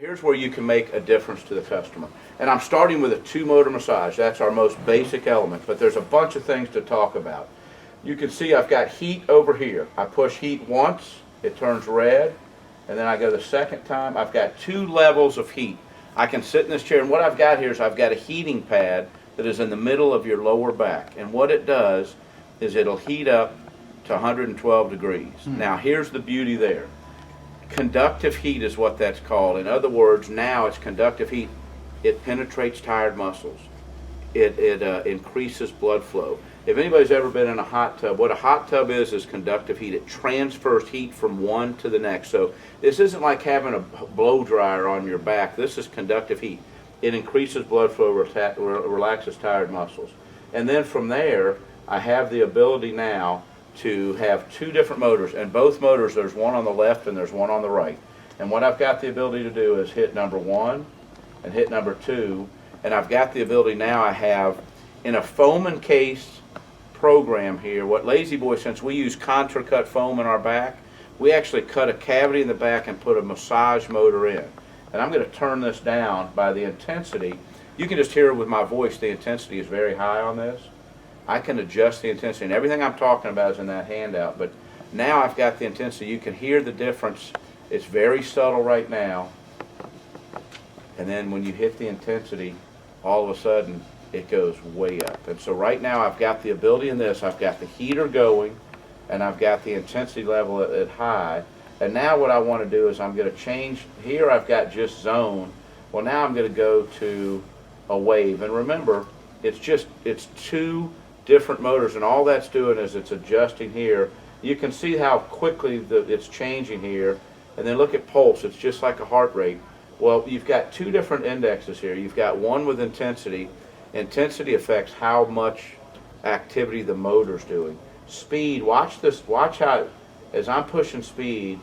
Here's where you can make a difference to the customer. And I'm starting with a 2-motor massage. That's our most basic element, but there's a bunch of things to talk about. You can see I've got heat over here. I push heat once, it turns red, and then I go the second time. I've got 2 levels of heat. I can sit in this chair, and what I've got here is I've got a heating pad that is in the middle of your lower back. And what it does is it'll heat up to 112 degrees. Now here's the beauty there. Conductive heat is what that's called. In other words, now it's conductive heat. It penetrates tired muscles. It increases blood flow. If anybody's ever been in a hot tub, what a hot tub is conductive heat. It transfers heat from one to the next. So this isn't like having a blow dryer on your back. This is conductive heat. It increases blood flow, relaxes tired muscles. And then from there, I have the ability now to have 2 different motors, and both motors, there's one on the left and there's one on the right. And what I've got the ability to do is hit number 1 and hit number 2, and I've got the ability now, I have in a foam encased program here, what La-Z-Boy, since we use contra cut foam in our back, we actually cut a cavity in the back and put a massage motor in. And I'm going to turn this down by the intensity. You can just hear with my voice, the intensity is very high on this. I can adjust the intensity, and everything I'm talking about is in that handout, but now I've got the intensity. You can hear the difference. It's very subtle right now, and then when you hit the intensity, all of a sudden it goes way up. And so right now I've got the ability in this. I've got the heater going, and I've got the intensity level at high. And now what I want to do is I'm going to change. Here I've got just zone. Well, now I'm going to go to a wave, and remember, it's 2 different motors, and all that's doing is it's adjusting here. You can see how quickly it's changing here, and then look at pulse. It's just like a heart rate. Well, you've got 2 different indexes here. You've got one with intensity. Intensity affects how much activity the motor's doing. Speed, watch this, watch how, as I'm pushing speed,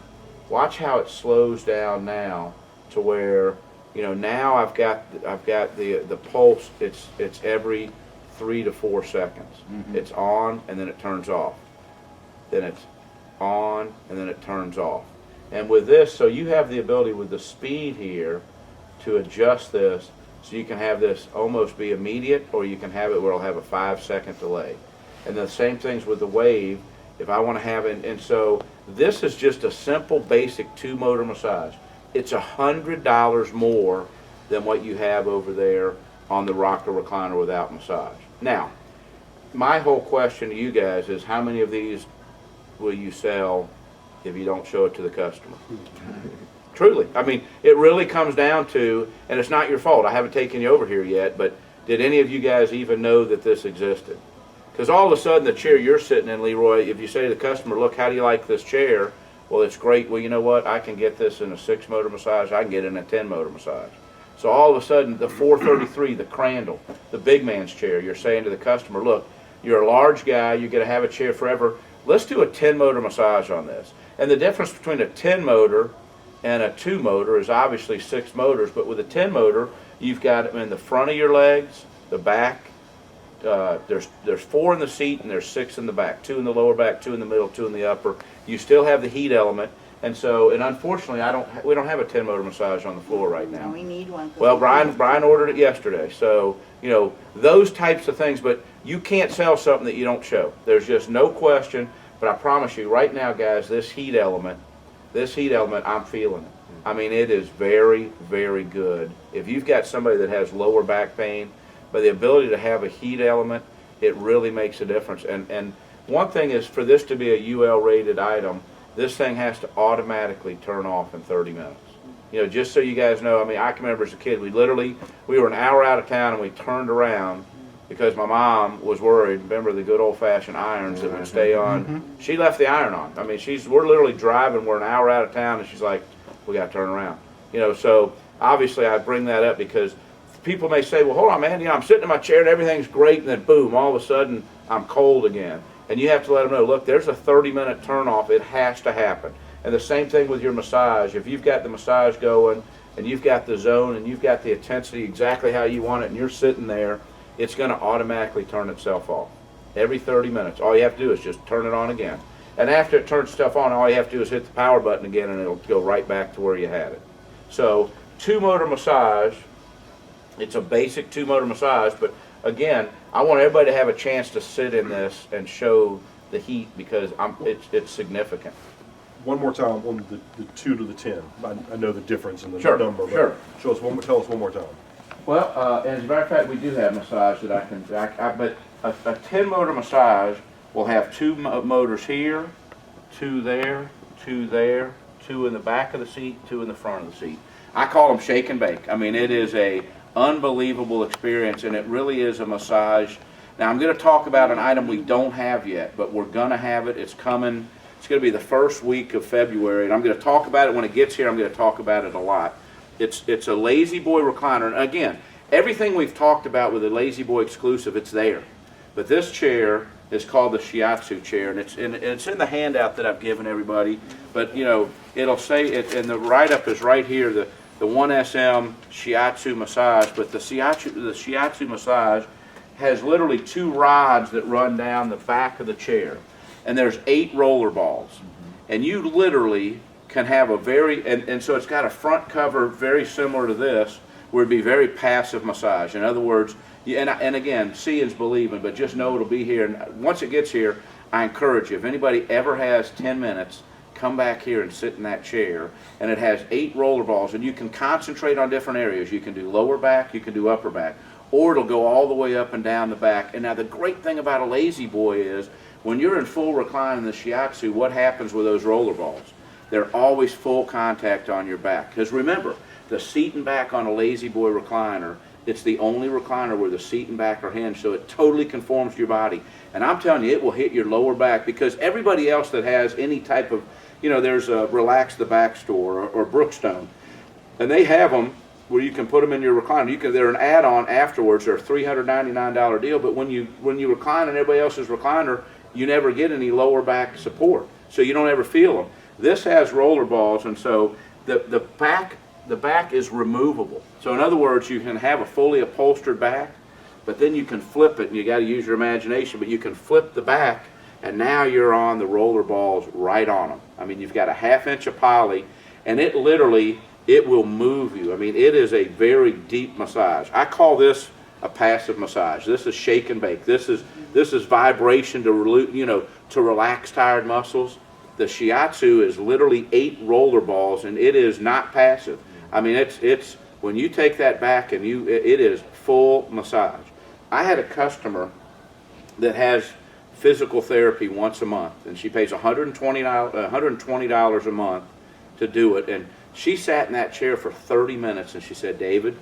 watch how it slows down now to where, you know, now I've got the pulse, it's every 3 to 4 seconds. It's on and then it turns off. Then it's on and then it turns off. And with this, so you have the ability with the speed here to adjust this so you can have this almost be immediate, or you can have it where it'll have a 5-second delay. And the same things with the wave. If I want to have it, and so this is just a simple basic 2-motor massage. It's $100 more than what you have over there on the rocker recliner without massage. Now, my whole question to you guys is, how many of these will you sell if you don't show it to the customer? Truly. I mean, it really comes down to, and it's not your fault, I haven't taken you over here yet, but did any of you guys even know that this existed? Because all of a sudden the chair you're sitting in, Leroy, if you say to the customer, look, how do you like this chair? Well, it's great. Well, you know what? I can get this in a 6-motor massage. I can get it in a 10-motor massage. So all of a sudden, the 433, the Crandall, the big man's chair, you're saying to the customer, look, you're a large guy, you're going to have a chair forever. Let's do a 10-motor massage on this. And the difference between a 10-motor and a 2-motor is obviously 6 motors, but with a 10-motor, you've got them in the front of your legs, the back. There's 4 in the seat and there's 6 in the back, 2 in the lower back, 2 in the middle, 2 in the upper. You still have the heat element, and so, and unfortunately we don't have a 10-motor massage on the floor right now. We need one. Well, Brian ordered it yesterday, so you know those types of things. But you can't sell something that you don't show. There's just no question. But I promise you, right now, guys, this heat element, I'm feeling it. I mean, it is very, very good. If you've got somebody that has lower back pain, but the ability to have a heat element, it really makes a difference. And one thing is, for this to be a UL rated item, this thing has to automatically turn off in 30 minutes. You know, just so you guys know, I mean, I can remember as a kid, we were an hour out of town and we turned around because my mom was worried. Remember the good old-fashioned irons that would stay on? She left the iron on. I mean, we're literally driving, we're an hour out of town, and she's like, we got to turn around. You know, so obviously I bring that up because people may say, well, hold on, man, you know, I'm sitting in my chair and everything's great, and then boom, all of a sudden I'm cold again. And you have to let them know, look, there's a 30-minute turn off. It has to happen. And the same thing with your massage. If you've got the massage going and you've got the zone and you've got the intensity exactly how you want it and you're sitting there, it's going to automatically turn itself off. Every 30 minutes. All you have to do is just turn it on again. And after it turns stuff on, all you have to do is hit the power button again and it'll go right back to where you had it. So two-motor massage. It's a basic two-motor massage, but again, I want everybody to have a chance to sit in this and show the heat because it's significant. One more time on the 2 to the 10. I know the difference in the Sure, number, but sure. Tell us one more time. Well, as a matter of fact, we do have massage that I can, but a 10-motor massage will have two motors here, two there, two there, two in the back of the seat, two in the front of the seat. I call them shake and bake. I mean, it is a unbelievable experience, and it really is a massage. Now, I'm going to talk about an item we don't have yet, but we're going to have it. It's coming. It's going to be the first week of February, and I'm going to talk about it when it gets here. I'm going to talk about it a lot. It's a Lazy-Boy recliner, and again, everything we've talked about with the Lazy-Boy exclusive, it's there. But this chair is called the Shiatsu chair, and it's in the handout that I've given everybody. But you know, it'll say it, and the write-up is right here. The 1SM Shiatsu massage, but the Shiatsu massage has literally 2 rods that run down the back of the chair, and there's 8 roller balls, and you literally can have a very and so it's got a front cover very similar to this, where it'd be very passive massage. In other words, and again, seeing's believing, but just know it'll be here. And once it gets here, I encourage you, if anybody ever has 10 minutes, come back here and sit in that chair. And it has 8 roller balls, and you can concentrate on different areas. You can do lower back, you can do upper back, or it'll go all the way up and down the back. And now the great thing about a Lazy-Boy is, when you're in full recline in the Shiatsu, what happens with those roller balls? They're always full contact on your back. Because remember, the seat and back on a Lazy-Boy recliner, it's the only recliner where the seat and back are hinged, so it totally conforms to your body. And I'm telling you, it will hit your lower back, because everybody else that has any type of, you know, there's a Relax the Back store or Brookstone, and they have them where you can put them in your recliner. They're an add-on afterwards. They're a $399 deal, but when you recline in everybody else's recliner, you never get any lower back support, so you don't ever feel them. This has roller balls, and so the back is removable. So in other words, you can have a fully upholstered back, but then you can flip it, and you got to use your imagination, but you can flip the back, and now you're on the roller balls right on them. I mean, you've got a 1/2 inch of poly, and it literally, it will move you. I mean, it is a very deep massage. I call this a passive massage. This is shake and bake. This is vibration to relax tired muscles. The Shiatsu is literally 8 roller balls, and it is not passive. I mean, it's when you take that back, and it is full massage. I had a customer that has physical therapy once a month, and she pays $120 a month to do it, and she sat in that chair for 30 minutes, and she said, "David,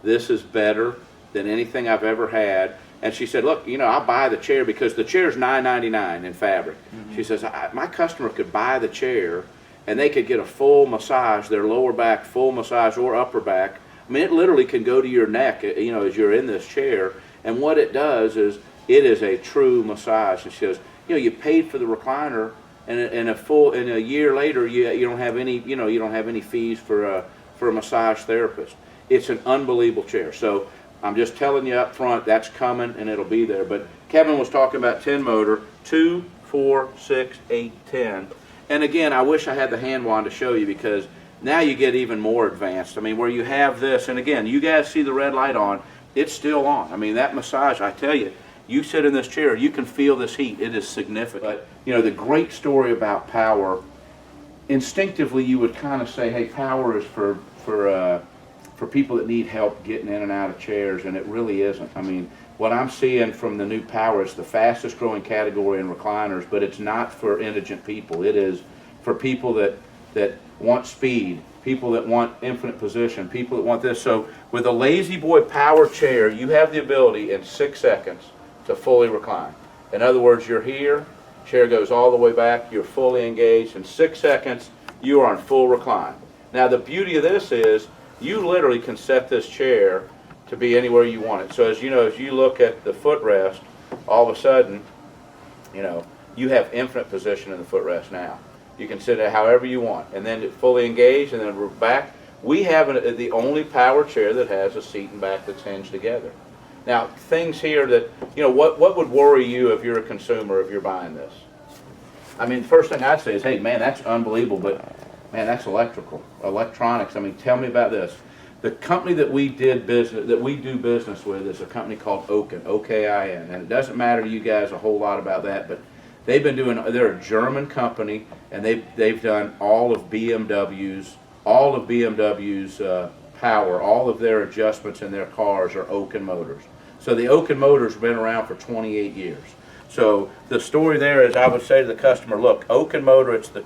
this is better than anything I've ever had." And she said, "Look, you know, I'll buy the chair because the chair's $9.99 in fabric." She says, "My customer could buy the chair, and they could get a full massage, their lower back full massage, or upper back. I mean, it literally can go to your neck, you know, as you're in this chair. And what it does is, it is a true massage." And she says, "You know, you paid for the recliner, and a year later, you don't have any, you know, you don't have any fees for a massage therapist." It's an unbelievable chair. So I'm just telling you up front, that's coming, and it'll be there. But Kevin was talking about 10 motor, 2, 4, 6, 8, 10. And again, I wish I had the hand wand to show you, because now you get even more advanced. I mean, where you have this, and again, you guys see the red light on, it's still on. I mean, that massage, I tell you, you sit in this chair, you can feel this heat. It is significant. But, you know, the great story about power, instinctively you would kind of say, hey, power is for people that need help getting in and out of chairs, and it really isn't. I mean, what I'm seeing from the new power is the fastest growing category in recliners, but it's not for indigent people. It is for people that want speed, people that want infinite position, people that want this. So with a Lazy-Boy power chair, you have the ability in 6 seconds to fully recline. In other words, you're here, chair goes all the way back, you're fully engaged. In 6 seconds, you are on full recline. Now the beauty of this is, you literally can set this chair to be anywhere you want it. So as you know, as you look at the footrest, all of a sudden, you know, you have infinite position in the footrest now. You can sit it however you want, and then fully engaged, and then we're back. We have the only power chair that has a seat and back that's hinged together. Now, things here that, you know, what would worry you if you're a consumer, if you're buying this? I mean, the first thing I'd say is, hey, man, that's unbelievable, but man, that's electronics. I mean, tell me about this. The company that we do business with is a company called Okin, O-K-I-N, and it doesn't matter to you guys a whole lot about that, but they're a German company, and they've done all of BMW's power, all of their adjustments in their cars are Okin motors. So the Okin motors have been around for 28 years. So the story there is, I would say to the customer, look, Okin motor, it's the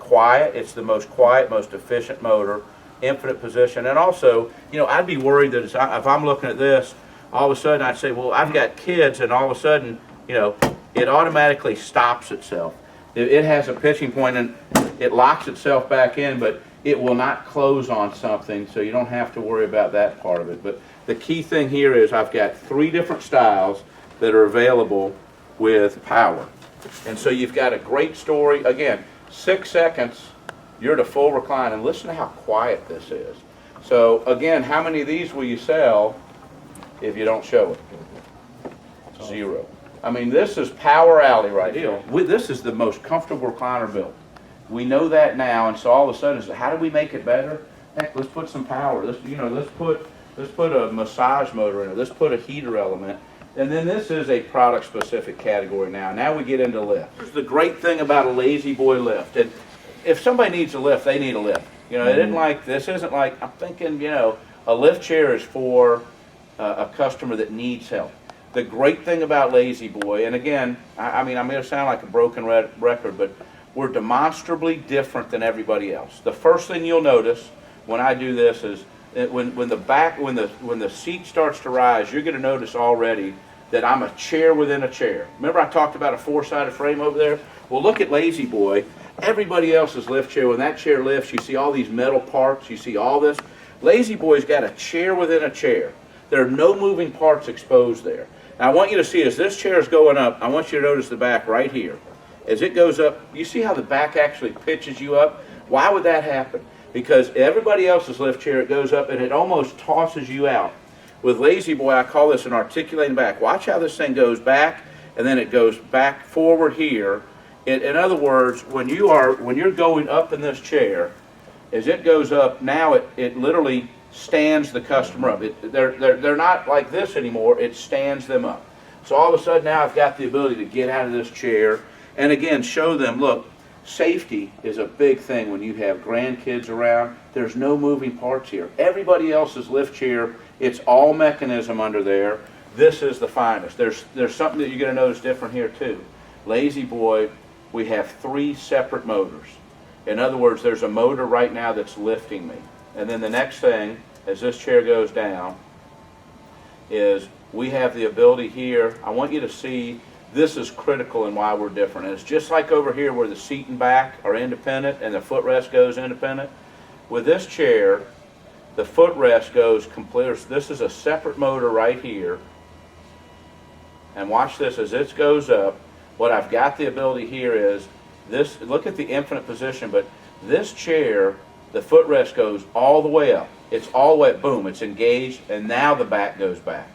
most quiet, most efficient motor, infinite position. And also, I'd be worried that if I'm looking at this, all of a sudden I'd say, well, I've got kids, and all of a sudden, it automatically stops itself. It has a pitching point, and it locks itself back in, but it will not close on something, so you don't have to worry about that part of it. But the key thing here is I've got 3 different styles that are available with power. And so you've got a great story. Again, 6 seconds, you're to full recline, and listen to how quiet this is. So again, how many of these will you sell if you don't show it? 0. I mean, this is power alley right here. This is the most comfortable recliner built. We know that now, and so all of a sudden, how do we make it better? Heck, let's put some power. Let's put a massage motor in it. Let's put a heater element. And then this is a product-specific category now. Now we get into lift. Here's the great thing about a La-Z-Boy lift. And if somebody needs a lift, they need a lift. This isn't like, I'm thinking, a lift chair is for a customer that needs help. The great thing about La-Z-Boy, and again, I mean, I'm going to sound like a broken record, but we're demonstrably different than everybody else. The first thing you'll notice when I do this is when the seat starts to rise, you're going to notice already that I'm a chair within a chair. Remember I talked about a 4-sided frame over there? Well, look at La-Z-Boy. Everybody else's lift chair, when that chair lifts, you see all these metal parts, you see all this. La-Z-Boy's got a chair within a chair. There are no moving parts exposed there. Now I want you to see, as this chair is going up, I want you to notice the back right here. As it goes up, you see how the back actually pitches you up? Why would that happen? Because everybody else's lift chair, it goes up and it almost tosses you out. With La-Z-Boy, I call this an articulating back. Watch how this thing goes back, and then it goes back forward here. In other words, when you're going up in this chair, as it goes up, now it literally stands the customer up. They're not like this anymore. It stands them up. So all of a sudden now I've got the ability to get out of this chair and again show them, look, safety is a big thing when you have grandkids around. There's no moving parts here. Everybody else's lift chair, it's all mechanism under there. This is the finest. There's something that you're going to notice different here too. La-Z-Boy, we have 3 separate motors. In other words, there's a motor right now that's lifting me. And then the next thing, as this chair goes down, is we have the ability here. I want you to see this is critical and why we're different. And it's just like over here where the seat and back are independent and the footrest goes independent. With this chair, the footrest goes complete. This is a separate motor right here. And watch this as it goes up. What I've got the ability here is this. Look at the infinite position, but this chair, the footrest goes all the way up. It's all the way up, boom, it's engaged, and now the back goes back.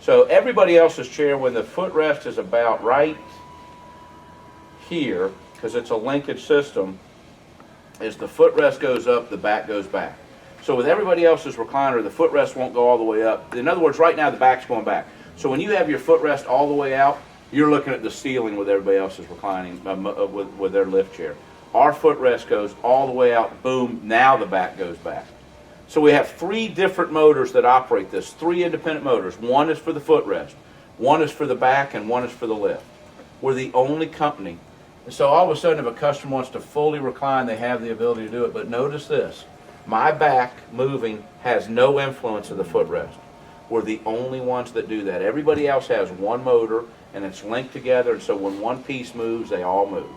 So everybody else's chair, when the footrest is about right here, because it's a linkage system, as the footrest goes up, the back goes back. So with everybody else's recliner, the footrest won't go all the way up. In other words, right now the back's going back. So when you have your footrest all the way out, you're looking at the ceiling with everybody else's reclining, with their lift chair. Our footrest goes all the way out, boom, now the back goes back. So we have 3 different motors that operate this, 3 independent motors. One is for the footrest, one is for the back, and one is for the lift. We're the only company. So all of a sudden, if a customer wants to fully recline, they have the ability to do it. But notice this, my back moving has no influence of the footrest. We're the only ones that do that. Everybody else has one motor, and it's linked together, and so when one piece moves, they all move.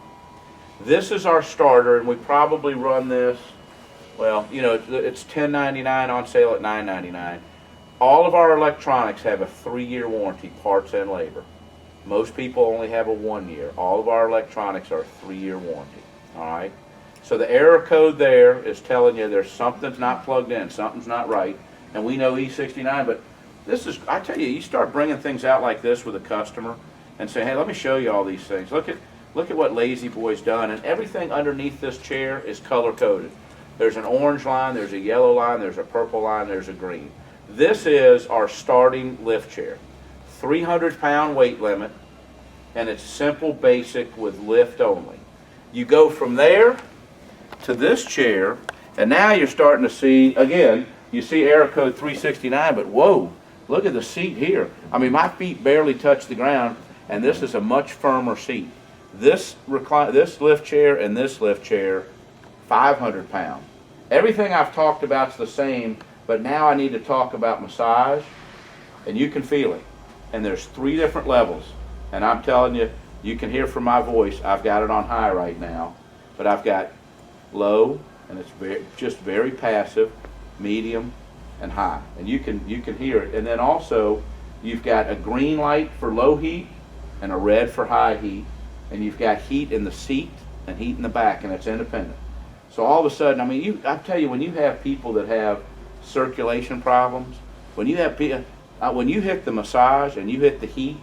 This is our starter, and we probably run this, well, you know, it's $10.99 on sale at $9.99. All of our electronics have a 3-year warranty, parts and labor. Most people only have a 1-year. All of our electronics are a 3-year warranty, all right? So the error code there is telling you there's something's not plugged in, something's not right, and we know E69, but this is, I tell you, you start bringing things out like this with a customer and say, hey, let me show you all these things. Look at what La-Z-Boy's done, and everything underneath this chair is color-coded. There's an orange line, there's a yellow line, there's a purple line, there's a green. This is our starting lift chair. 300-pound weight limit, and it's simple, basic with lift only. You go from there to this chair, and now you're starting to see, again, you see error code 369, but whoa, look at the seat here. I mean, my feet barely touch the ground, and this is a much firmer seat. This lift chair and this lift chair, 500 pounds. Everything I've talked about is the same, but now I need to talk about massage, and you can feel it. And there's 3 different levels, and I'm telling you, you can hear from my voice, I've got it on high right now, but I've got low, and it's just very passive, medium, and high, and you can hear it. And then also you've got a green light for low heat and a red for high heat, and you've got heat in the seat and heat in the back, and it's independent. So all of a sudden, I mean, I tell you, when you have people that have circulation problems, when you hit the massage and you hit the heat,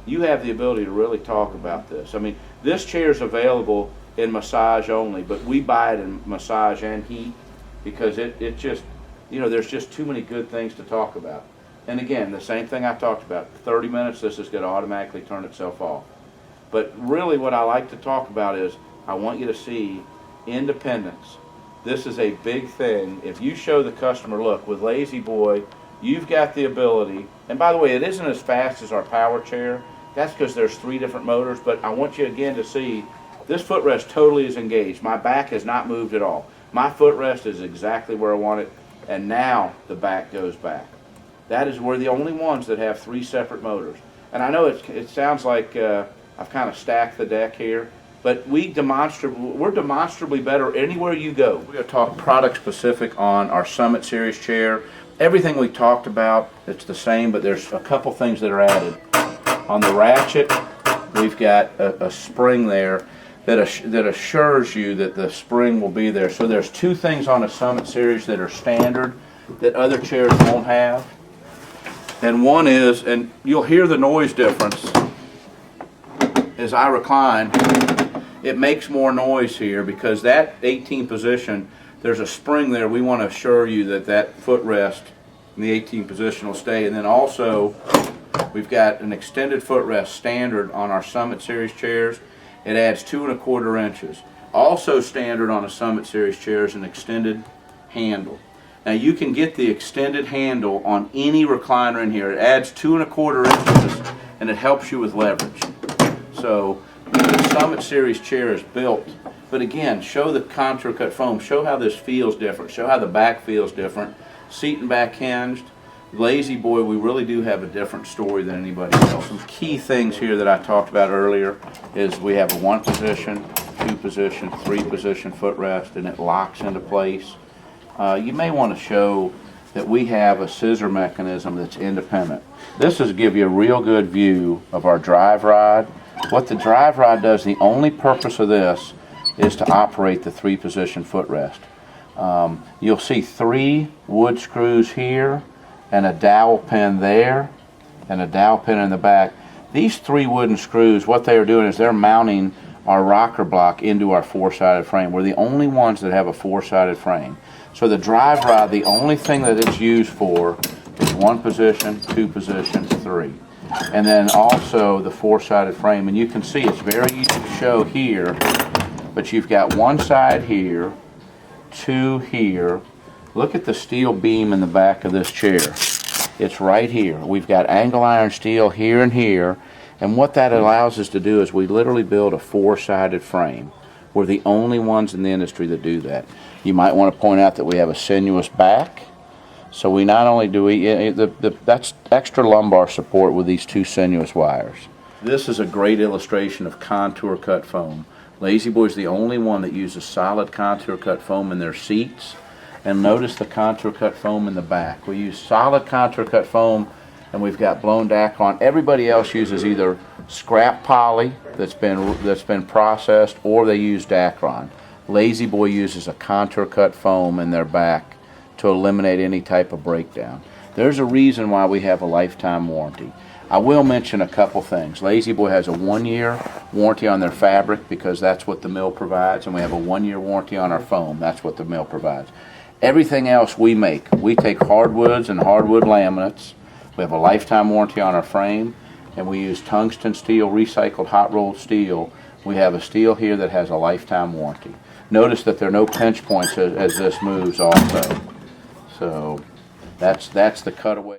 you have the ability to really talk about this. I mean, this chair is available in massage only, but we buy it in massage and heat because it just, you know, there's just too many good things to talk about. And again, the same thing I talked about, 30 minutes, this is going to automatically turn itself off. But really what I like to talk about is, I want you to see independence. This is a big thing. If you show the customer, look, with La-Z-Boy, you've got the ability, and by the way, it isn't as fast as our power chair. That's because there's 3 different motors, but I want you again to see, this footrest totally is engaged. My back has not moved at all. My footrest is exactly where I want it, and now the back goes back. That is, we're the only ones that have 3 separate motors. And I know it sounds like I've kind of stacked the deck here, but we're demonstrably better anywhere you go. We're going to talk product specific on our Summit Series chair. Everything we talked about, it's the same, but there's a couple things that are added. On the ratchet, we've got a spring there that assures you that the spring will be there. So there's 2 things on a Summit Series that are standard that other chairs won't have. And one is, and you'll hear the noise difference as I recline, it makes more noise here because that 18 position, there's a spring there. We want to assure you that that footrest in the 18 position will stay. And then also, we've got an extended footrest standard on our Summit Series chairs. It adds 2 1/4 inches. Also standard on a Summit Series chair is an extended handle. Now you can get the extended handle on any recliner in here. It adds 2 1/4 inches and it helps you with leverage. So the Summit Series chair is built, but again, show the contour cut foam, show how this feels different, show how the back feels different. Seat and back hinged. La-Z-Boy, we really do have a different story than anybody else. Some key things here that I talked about earlier is we have a 1 position, 2 position, 3 position footrest, and it locks into place. You may want to show that we have a scissor mechanism that's independent. This is to give you a real good view of our drive rod. What the drive rod does, the only purpose of this is to operate the 3 position footrest. You'll see 3 wood screws here and a dowel pin there and a dowel pin in the back. These 3 wooden screws, what they are doing is they're mounting our rocker block into our 4-sided frame. We're the only ones that have a 4-sided frame. So the drive rod, the only thing that it's used for is 1 position, 2 position, 3. And then also the 4-sided frame. And you can see it's very easy to show here, but you've got 1 side here, 2 here. Look at the steel beam in the back of this chair. It's right here. We've got angle iron steel here and here. And what that allows us to do is we literally build a 4-sided frame. We're the only ones in the industry that do that. You might want to point out that we have a sinuous back. So we not only do that's extra lumbar support with these 2 sinuous wires. This is a great illustration of contour cut foam. La-Z-Boy is the only one that uses solid contour cut foam in their seats. And notice the contour cut foam in the back. We use solid contour cut foam, and we've got blown Dacron. Everybody else uses either scrap poly that's been processed, or they use Dacron. La-Z-Boy uses a contour cut foam in their back to eliminate any type of breakdown. There's a reason why we have a lifetime warranty. I will mention a couple things. Lazy-Boy has a 1-year warranty on their fabric because that's what the mill provides, and we have a 1-year warranty on our foam. That's what the mill provides. Everything else we make, we take hardwoods and hardwood laminates. We have a lifetime warranty on our frame, and we use tungsten steel, recycled hot rolled steel. We have a steel here that has a lifetime warranty. Notice that there are no pinch points as this moves also. So that's the cutaway.